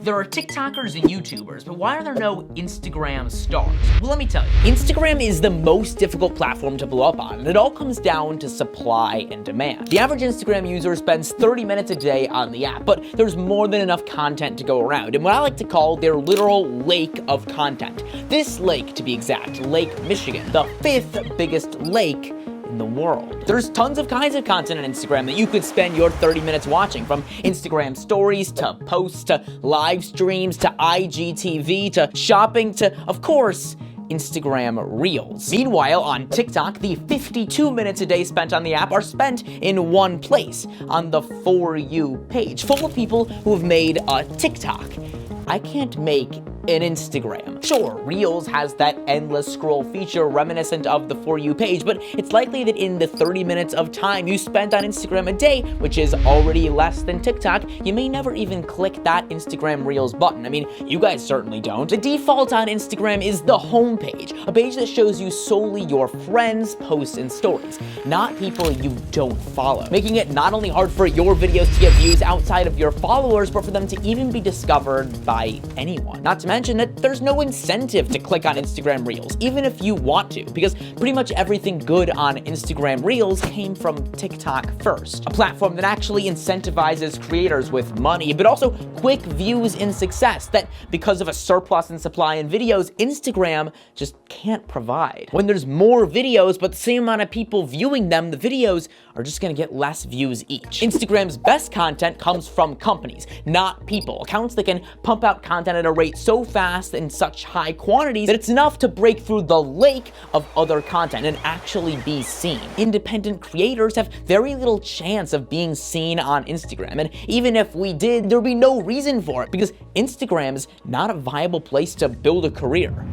There are TikTokers and YouTubers, but why are there no Instagram stars? Well, let me tell you. Instagram is the most difficult platform to blow up on, and it all comes down to supply and demand. The average Instagram user spends 30 minutes a day on the app, but there's more than enough content to go around, and what I like to call their literal lake of content. This lake, to be exact, Lake Michigan, the 5th biggest lake in the world. There's tons of kinds of content on Instagram that you could spend your 30 minutes watching, from Instagram stories to posts to live streams to IGTV to shopping to, of course, Instagram Reels. Meanwhile, on TikTok, the 52 minutes a day spent on the app are spent in one place, on the For You page, full of people who have made a TikTok. I can't make an Instagram. Sure, Reels has that endless scroll feature reminiscent of the For You page, but it's likely that in the 30 minutes of time you spent on Instagram a day, which is already less than TikTok, you may never even click that Instagram Reels button. I mean, you guys certainly don't. The default on Instagram is the home page, a page that shows you solely your friends' posts and stories, not people you don't follow, making it not only hard for your videos to get views outside of your followers, but for them to even be discovered by anyone. Not to mention that there's no incentive to click on Instagram Reels, even if you want to, because pretty much everything good on Instagram Reels came from TikTok first, a platform that actually incentivizes creators with money, but also quick views and success that, because of a surplus in supply in videos, Instagram just can't provide. When there's more videos, but the same amount of people viewing them, the videos are just gonna get less views each. Instagram's best content comes from companies, not people. Accounts that can pump out content at a rate so fast in such high quantities that it's enough to break through the lake of other content and actually be seen. Independent creators have very little chance of being seen on Instagram, and even if we did, there'd be no reason for it because Instagram is not a viable place to build a career.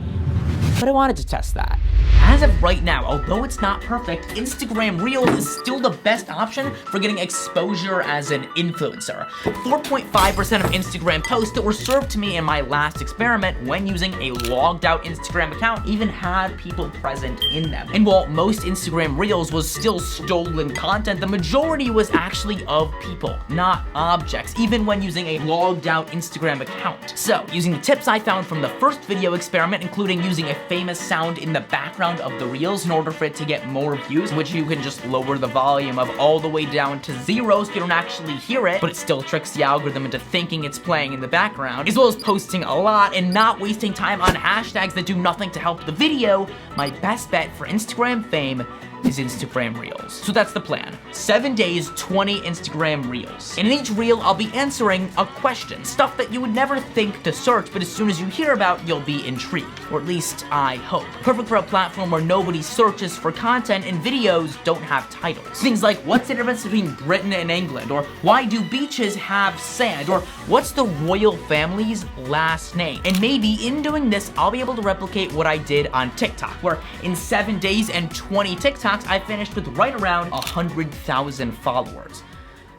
But I wanted to test that. As of right now, although it's not perfect, Instagram Reels is still the best option for getting exposure as an influencer. 4.5% of Instagram posts that were served to me in my last experiment when using a logged out Instagram account even had people present in them. And while most Instagram Reels was still stolen content, the majority was actually of people, not objects, even when using a logged out Instagram account. So, using the tips I found from the first video experiment, including using a famous sound in the background of the Reels in order for it to get more views, which you can just lower the volume of all the way down to 0 so you don't actually hear it, but it still tricks the algorithm into thinking it's playing in the background, as well as posting a lot and not wasting time on hashtags that do nothing to help the video. My best bet for Instagram fame is Instagram Reels. So that's the plan. 7 days, 20 Instagram Reels. And in each reel, I'll be answering a question. Stuff that you would never think to search, but as soon as you hear about, you'll be intrigued. Or at least, I hope. Perfect for a platform where nobody searches for content and videos don't have titles. Things like, what's the difference between Britain and England? Or why do beaches have sand? Or what's the royal family's last name? And maybe in doing this, I'll be able to replicate what I did on TikTok, where in 7 days and 20 TikToks, I finished with right around 100,000 followers.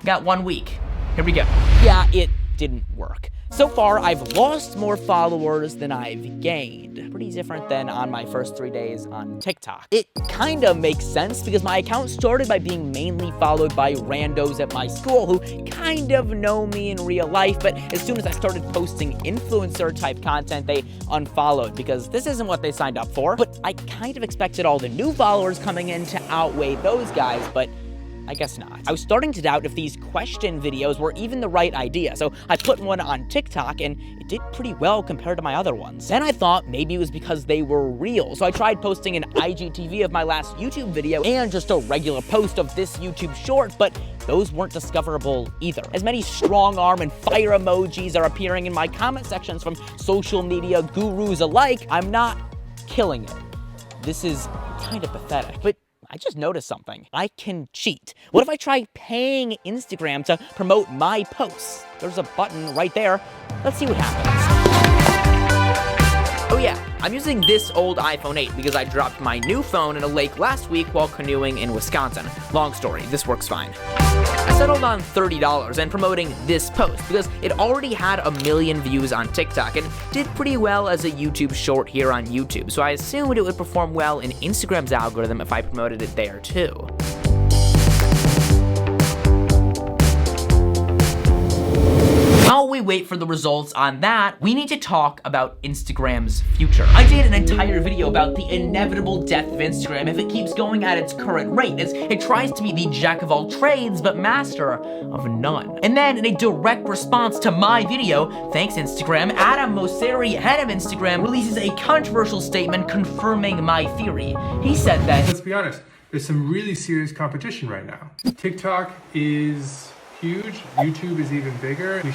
Got 1 week. Here we go. Yeah, it didn't work. So far, I've lost more followers than I've gained. Pretty different than on my first 3 days on TikTok. It kind of makes sense because my account started by being mainly followed by randos at my school who kind of know me in real life, but as soon as I started posting influencer type content, they unfollowed because this isn't what they signed up for. But I kind of expected all the new followers coming in to outweigh those guys, but I guess not. I was starting to doubt if these question videos were even the right idea, so I put one on TikTok and it did pretty well compared to my other ones. Then I thought maybe it was because they were real, so I tried posting an IGTV of my last YouTube video and just a regular post of this YouTube short, but those weren't discoverable either. As many strong arm and fire emojis are appearing in my comment sections from social media gurus alike, I'm not killing it. This is kind of pathetic, but I just noticed something. I can cheat. What if I try paying Instagram to promote my posts? There's a button right there. Let's see what happens. Oh yeah, I'm using this old iPhone 8 because I dropped my new phone in a lake last week while canoeing in Wisconsin. Long story, this works fine. I settled on $30 and promoting this post because it already had 1 million views on TikTok and did pretty well as a YouTube short here on YouTube, so I assumed it would perform well in Instagram's algorithm if I promoted it there too. While we wait for the results on that, we need to talk about Instagram's future. I did an entire video about the inevitable death of Instagram if it keeps going at its current rate, as it tries to be the jack of all trades but master of none. And then in a direct response to my video, thanks Instagram, Adam Mosseri, head of Instagram, releases a controversial statement confirming my theory. He said that, let's be honest, there's some really serious competition right now. TikTok is huge, YouTube is even bigger. I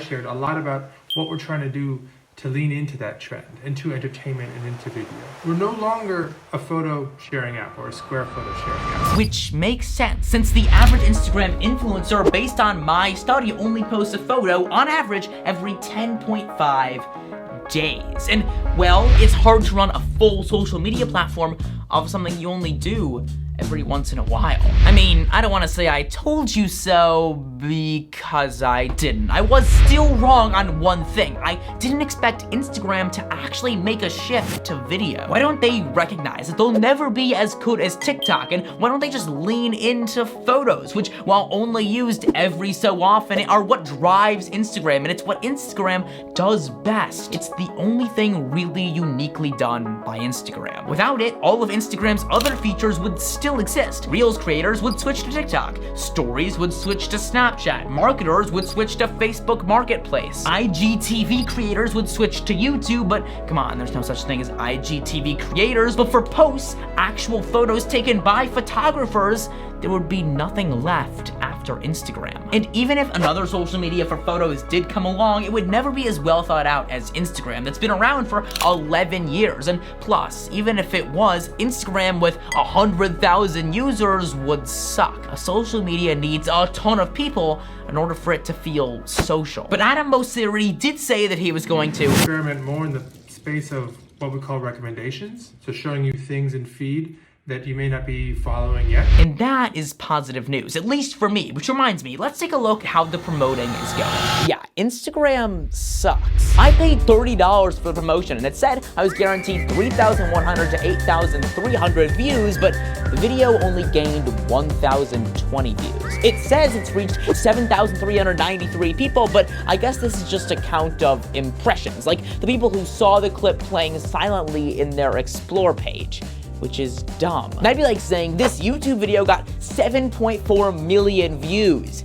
shared a lot about what we're trying to do to lean into that trend, into entertainment and into video. We're no longer a photo sharing app or a square photo sharing app. Which makes sense, since the average Instagram influencer, based on my study, only posts a photo on average every 10.5 days. And well, it's hard to run a full social media platform off of something you only do every once in a while. I mean, I don't want to say I told you so, because I didn't. I was still wrong on one thing. I didn't expect Instagram to actually make a shift to video. Why don't they recognize that they'll never be as good as TikTok, and why don't they just lean into photos, which, while only used every so often, are what drives Instagram, and it's what Instagram does best. It's the only thing really uniquely done by Instagram. Without it, all of Instagram's other features would still exist. Reels creators would switch to TikTok. Stories would switch to Snapchat. Marketers would switch to Facebook Marketplace. IGTV creators would switch to YouTube, but come on, there's no such thing as IGTV creators. But for posts, actual photos taken by photographers, there would be nothing left after Instagram. And even if another social media for photos did come along, it would never be as well thought out as Instagram, that's been around for 11 years. And plus, even if it was, Instagram with 100,000 users would suck. A social media needs a ton of people in order for it to feel social. But Adam Mosseri did say that he was going to experiment more in the space of what we call recommendations, so showing you things in feed that you may not be following yet. And that is positive news, at least for me, which reminds me, let's take a look at how the promoting is going. Yeah, Instagram sucks. I paid $30 for the promotion, and it said I was guaranteed 3,100 to 8,300 views, but the video only gained 1,020 views. It says it's reached 7,393 people, but I guess this is just a count of impressions, like the people who saw the clip playing silently in their Explore page, which is dumb. That'd be like saying this YouTube video got 7.4 million views.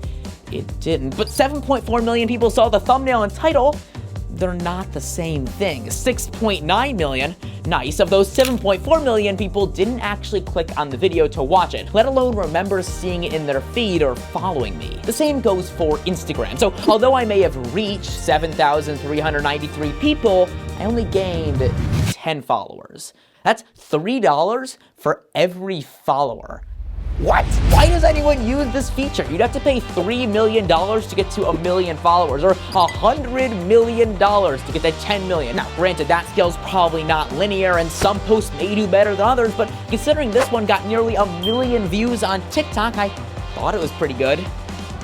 It didn't, but 7.4 million people saw the thumbnail and title. They're not the same thing. 6.9 million, nice, of those 7.4 million people didn't actually click on the video to watch it, let alone remember seeing it in their feed or following me. The same goes for Instagram. So although I may have reached 7,393 people, I only gained 10 followers. That's $3 for every follower. What? Why does anyone use this feature? You'd have to pay $3 million to get to 1 million followers, or $100 million to get to 10 million. Now, granted, that scale's probably not linear, and some posts may do better than others, but considering this one got nearly 1 million views on TikTok, I thought it was pretty good.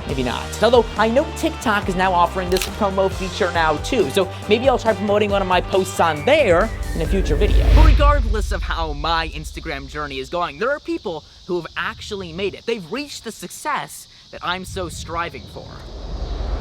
Maybe not. Although, I know TikTok is now offering this promo feature now too, so maybe I'll try promoting one of my posts on there in a future video. But regardless of how my Instagram journey is going, there are people who have actually made it. They've reached the success that I'm so striving for.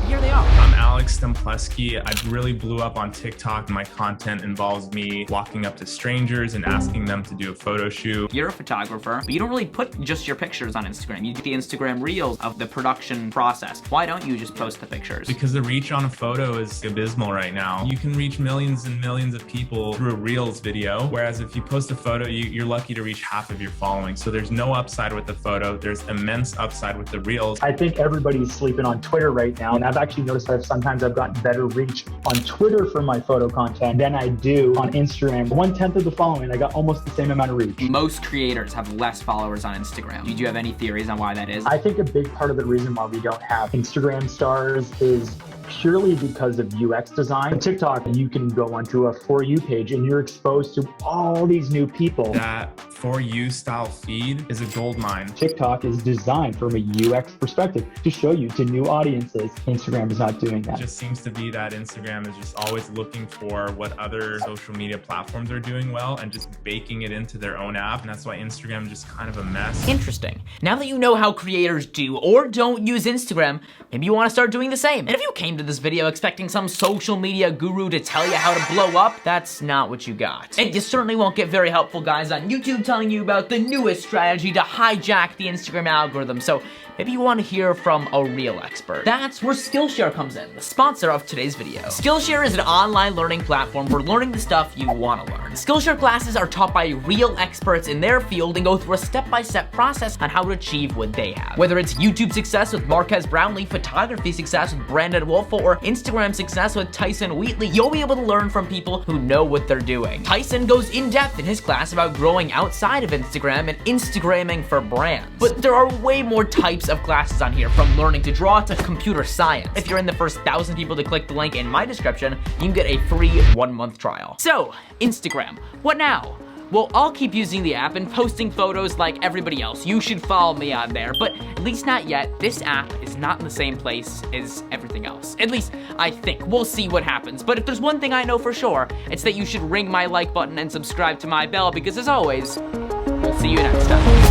Here they are. I'm Alex Stemplesky. I really blew up on TikTok. My content involves me walking up to strangers and asking them to do a photo shoot. You're a photographer, but you don't really put just your pictures on Instagram. You get the Instagram reels of the production process. Why don't you just post the pictures? Because the reach on a photo is abysmal right now. You can reach millions and millions of people through a Reels video, whereas if you post a photo, you're lucky to reach half of your following. So there's no upside with the photo. There's immense upside with the Reels. I think everybody's sleeping on Twitter right now, and I've actually noticed that sometimes I've gotten better reach on Twitter for my photo content than I do on Instagram. 1/10 of the following, I got almost the same amount of reach. Most creators have less followers on Instagram. Do you have any theories on why that is? I think a big part of the reason why we don't have Instagram stars is purely because of UX design. On TikTok, you can go onto a For You page and you're exposed to all these new people. That For You style feed is a gold mine. TikTok is designed from a UX perspective to show you to new audiences. Instagram is not doing that. It just seems to be that Instagram is just always looking for what other social media platforms are doing well and just baking it into their own app. And that's why Instagram is just kind of a mess. Interesting. Now that you know how creators do or don't use Instagram, maybe you want to start doing the same. And if you came to into this video expecting some social media guru to tell you how to blow up, that's not what you got. And you certainly won't get very helpful guys on YouTube telling you about the newest strategy to hijack the Instagram algorithm, so maybe you want to hear from a real expert. That's where Skillshare comes in, the sponsor of today's video. Skillshare is an online learning platform for learning the stuff you want to learn. Skillshare classes are taught by real experts in their field and go through a step-by-step process on how to achieve what they have. Whether it's YouTube success with Marquez Brownlee, photography success with Brandon Wolfel, or Instagram success with Tyson Wheatley, you'll be able to learn from people who know what they're doing. Tyson goes in depth in his class about growing outside of Instagram and Instagramming for brands. But there are way more types of classes on here, from learning to draw to computer science. If you're in the first 1,000 people to click the link in my description, you can get a free 1-month trial. So, Instagram, what now? Well, I'll keep using the app and posting photos like everybody else. You should follow me on there, but at least not yet. This app is not in the same place as everything else. At least, I think. We'll see what happens. But if there's one thing I know for sure, it's that you should ring my like button and subscribe to my bell, because as always, we'll see you next time.